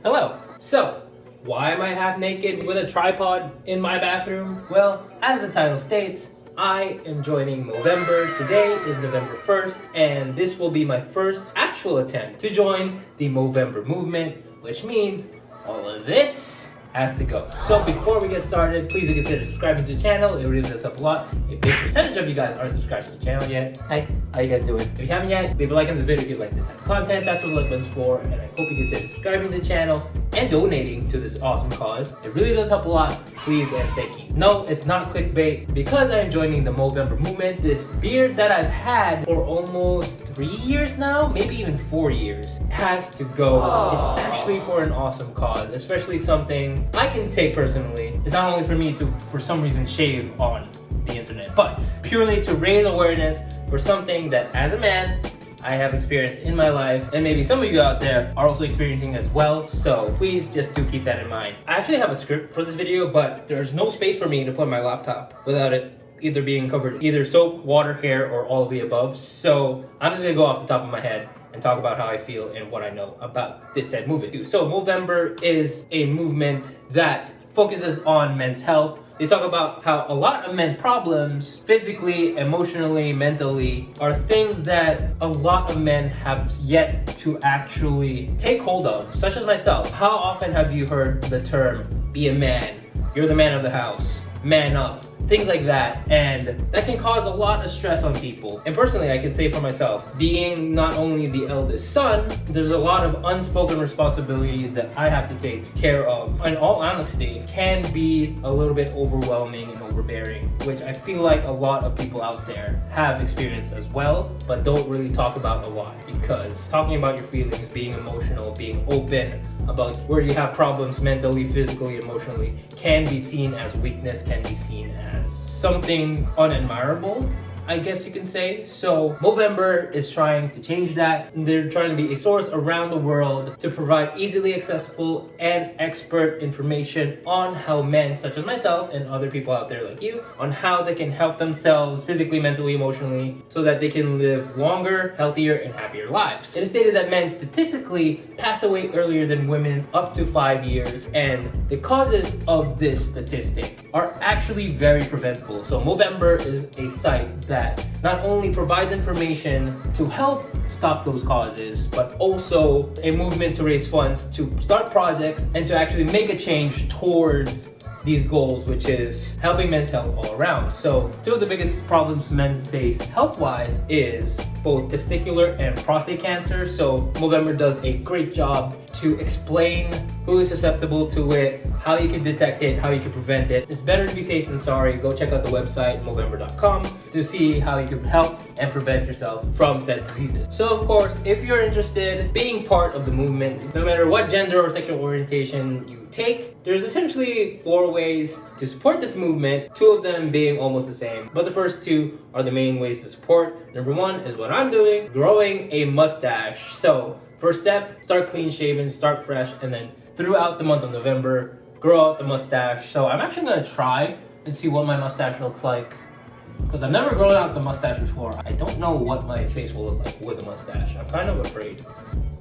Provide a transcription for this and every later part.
Hello. So, why am I half naked with a tripod in my bathroom? Well, as the title states, I am joining Movember. Today is November 1st, and this will be my first actual attempt to join the Movember movement, which means all of this has to go. So before we get started, please do consider subscribing to the channel. It really does help a lot. A big percentage of you guys aren't subscribed to the channel yet. Hi, how you guys doing? If you haven't yet, leave a like on this video if you like this type of content. That's what the like button's for, and I hope you consider subscribing to the channel and donating to this awesome cause. It really does help a lot. Please and thank you. No, it's not clickbait. Because I am joining the Movember movement, this beard that I've had for almost 3 years now, maybe even 4 years, has to go. It's actually for an awesome cause, especially something I can take personally. It's not only for me to, for some reason, shave on the internet, but purely to raise awareness for something that, as a man, I have experienced in my life, and maybe some of you out there are also experiencing as well, so please just do keep that in mind. I actually have a script for this video, but there's no space for me to put my laptop without it either being covered either soap, water, hair, or all of the above. So I'm just gonna go off the top of my head and talk about how I feel and what I know about this said movement. So Movember is a movement that focuses on men's health. They talk about how a lot of men's problems, physically, emotionally, mentally, are things that a lot of men have yet to actually take hold of, such as myself. How often have you heard the term, be a man, you're the man of the house, man up, things like that, and that can cause a lot of stress on people. And personally, I can say for myself, being not only the eldest son, there's a lot of unspoken responsibilities that I have to take care of. In all honesty, can be a little bit overwhelming and overbearing, which I feel like a lot of people out there have experienced as well, but don't really talk about a lot, because talking about your feelings, being emotional, being open about where you have problems mentally, physically, emotionally, can be seen as weakness, can be seen as something unadmirable, I guess you can say. So Movember is trying to change that. They're trying to be a source around the world to provide easily accessible and expert information on how men, such as myself and other people out there like you, on how they can help themselves physically, mentally, emotionally, so that they can live longer, healthier, and happier lives. It is stated that men statistically pass away earlier than women, up to 5 years, and the causes of this statistic are actually very preventable. So Movember is a site that not only provides information to help stop those causes, but also a movement to raise funds to start projects and to actually make a change towards these goals, which is helping men's health all around. So two of the biggest problems men face health-wise is both testicular and prostate cancer. So Movember does a great job to explain who is susceptible to it, how you can detect it, how you can prevent it. It's better to be safe than sorry. Go check out the website, Movember.com, to see how you can help and prevent yourself from said diseases. So of course, if you're interested in being part of the movement, no matter what gender or sexual orientation you take, there's essentially 4 ways to support this movement, 2 of them being almost the same, but the first 2 are the main ways to support. Number 1 is what I'm doing, growing a mustache. So first step, start clean shaven, start fresh, and then throughout the month of November, grow out the mustache. So I'm actually gonna try and see what my mustache looks like, because I've never grown out the mustache before. I don't know what my face will look like with a mustache. I'm kind of afraid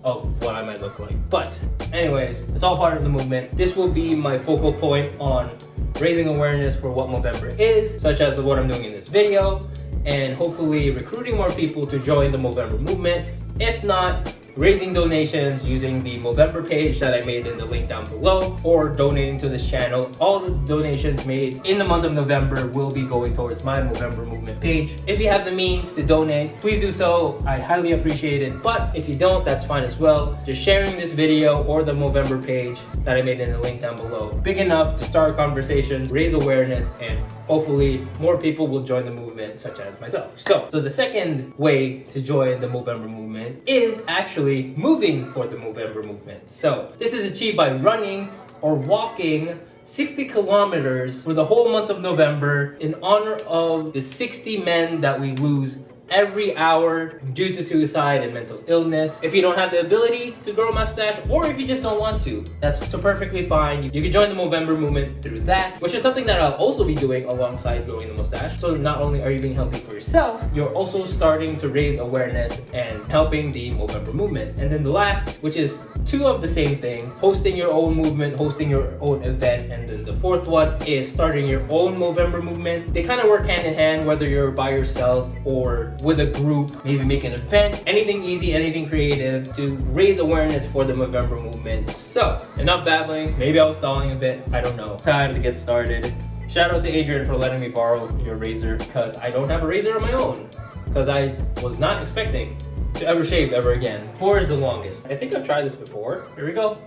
of what I might look like. But anyways, it's all part of the movement. This will be my focal point on raising awareness for what Movember is, such as what I'm doing in this video, and hopefully recruiting more people to join the Movember movement. If not, raising donations using the Movember page that I made in the link down below, or donating to this channel. All the donations made in the month of November will be going towards my Movember movement page. If you have the means to donate, please do so. I highly appreciate it. But if you don't, that's fine as well. Just sharing this video or the Movember page that I made in the link down below, big enough to start conversations, raise awareness, and hopefully more people will join the movement, such as myself. So the second way to join the Movember movement is actually moving for the Movember movement. So this is achieved by running or walking 60 kilometers for the whole month of November in honor of the 60 men that we lose every hour due to suicide and mental illness. If you don't have the ability to grow a mustache, or if you just don't want to, that's perfectly fine. You can join the Movember movement through that, which is something that I'll also be doing alongside growing the mustache. So not only are you being healthy for yourself, you're also starting to raise awareness and helping the Movember movement. And then the last, which is two of the same thing, hosting your own movement, hosting your own event. And then the fourth one is starting your own Movember movement. They kind of work hand in hand, whether you're by yourself or with a group, maybe make an event, anything easy, anything creative to raise awareness for the Movember movement. So enough babbling, maybe I was stalling a bit, I don't know. Time to get started. Shout out to Adrian for letting me borrow your razor, because I don't have a razor of my own, because I was not expecting to ever shave ever again. 4 is the longest. I think I've tried this before. Here we go.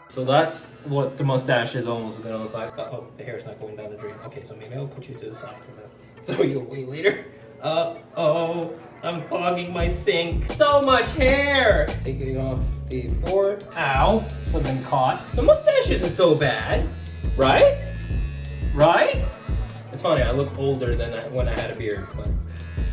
So that's what the mustache is almost gonna look like. Oh, the hair's not going down the drain. Okay, so maybe I'll put you to the side and then throw you away later. Oh, I'm clogging my sink. So much hair! Taking off the floor. Ow, something caught. The mustache isn't so bad, right? Right? It's funny, I look older than when I had a beard, but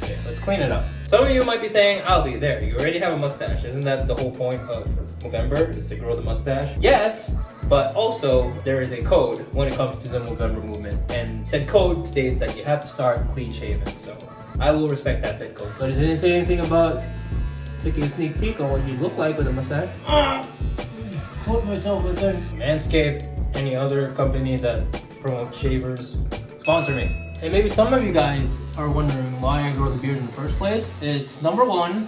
okay, let's clean it up. Some of you might be saying, Albie, there, you already have a mustache. Isn't that the whole point of Movember, is to grow the mustache? Yes, but also there is a code when it comes to the Movember movement. And said code states that you have to start clean shaven. So I will respect that said code. But it didn't say anything about taking a sneak peek on what you look like with a mustache. Put myself with it. Manscaped, any other company that promotes shavers, sponsor me. And maybe some of you guys are wondering why I grow the beard in the first place. It's number one,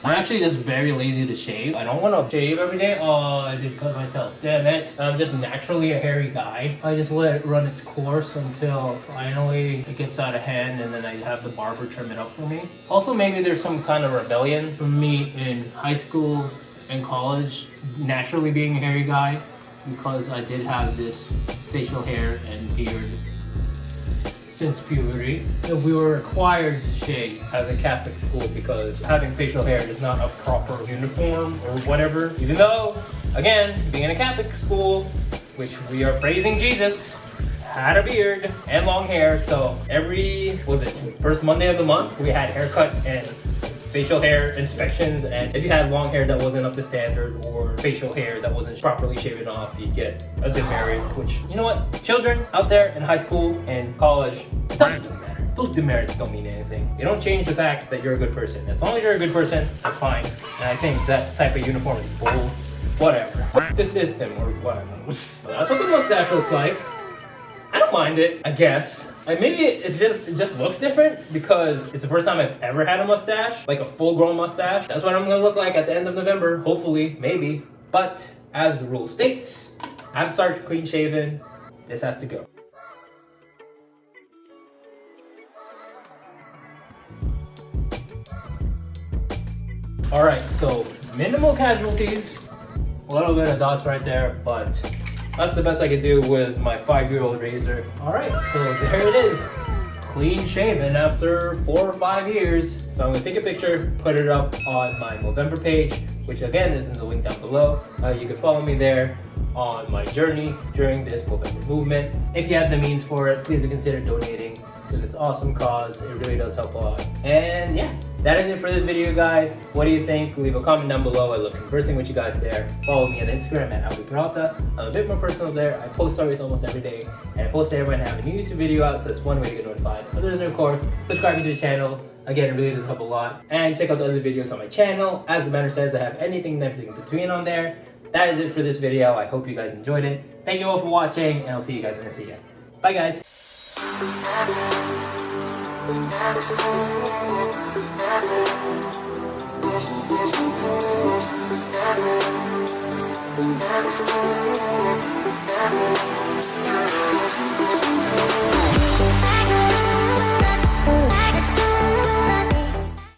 I'm actually just very lazy to shave. I don't want to shave every day. Oh, I did cut myself. Damn it. I'm just naturally a hairy guy. I just let it run its course until finally it gets out of hand, and then I have the barber trim it up for me. Also, maybe there's some kind of rebellion from me in high school and college, naturally being a hairy guy, because I did have this facial hair and beard since puberty. We were required to shave as a Catholic school because having facial hair is not a proper uniform or whatever. Even though, again, being in a Catholic school, which we are praising Jesus, had a beard and long hair. So every, first Monday of the month, we had haircut and facial hair inspections, and if you had long hair that wasn't up to standard or facial hair that wasn't properly shaven off, you'd get a demerit, which, you know what, children out there in high school and college, it doesn't really matter. Those demerits don't mean anything. They don't change the fact that you're a good person. As long as you're a good person, that's fine. And I think that type of uniform is bull. Whatever. The system or whatever. So that's what the mustache looks like. I don't mind it, I guess. Like maybe it just looks different because it's the first time I've ever had a mustache, like a full-grown mustache. That's what I'm gonna look like at the end of November, hopefully, maybe. But as the rule states, I have to start clean shaven. This has to go. All right, so minimal casualties, a little bit of dots right there, but that's the best I could do with my 5-year-old razor. All right, so there it is. Clean shaven after 4 or 5 years. So I'm gonna take a picture, put it up on my Movember page, which again is in the link down below. You can follow me there on my journey during this Movember movement. If you have the means for it, please consider donating to this awesome cause. It really does help a lot. And yeah, that is it for this video, guys. What do you think? Leave a comment down below. I love conversing with you guys there. Follow me on Instagram at @AlbiPeralta. I'm a bit more personal there. I post stories almost every day, and I post there when I have a new YouTube video out, so that's one way to get notified. Other than, of course, subscribing to the channel. Again, it really does help a lot. And check out the other videos on my channel. As the banner says, I have anything and everything in between on there. That is it for this video. I hope you guys enjoyed it. Thank you all for watching, and I'll see you guys in the next video. Bye, guys. Never